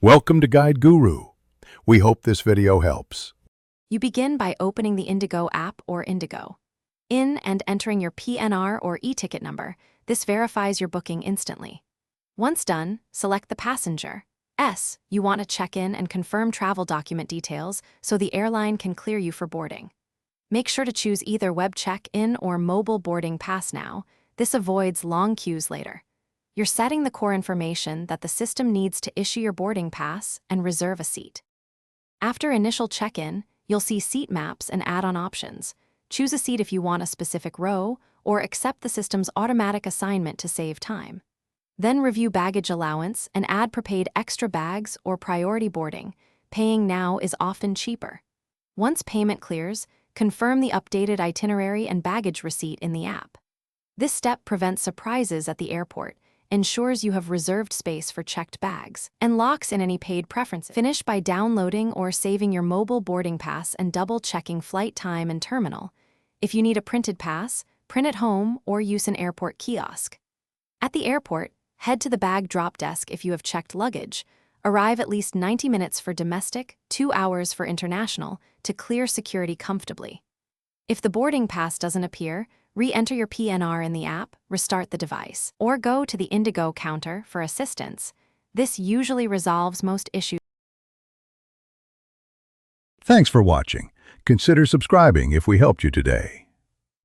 Welcome to Guide Guru. We hope this video helps. You begin by opening the Indigo app or Indigo. In and entering your PNR or e-ticket number, this verifies your booking instantly. Once done, select the passenger. You want to check in and confirm travel document details so the airline can clear you for boarding. Make sure to choose either web check-in or mobile boarding pass now. This avoids long queues later. You're setting the core information that the system needs to issue your boarding pass and reserve a seat. After initial check-in, you'll see seat maps and add-on options. Choose a seat if you want a specific row, or accept the system's automatic assignment to save time. Then review baggage allowance and add prepaid extra bags or priority boarding. Paying now is often cheaper. Once payment clears, confirm the updated itinerary and baggage receipt in the app. This step prevents surprises at the airport, ensures you have reserved space for checked bags, and locks in any paid preferences. Finish by downloading or saving your mobile boarding pass and double-checking flight time and terminal. If you need a printed pass, print it home or use an airport kiosk. At the airport, head to the bag drop desk if you have checked luggage. Arrive at least 90 minutes for domestic, 2 hours for international, to clear security comfortably. If the boarding pass doesn't appear, re-enter your PNR in the app, restart the device, or go to the Indigo counter for assistance. This usually resolves most issues. Thanks for watching. Consider subscribing if we helped you today.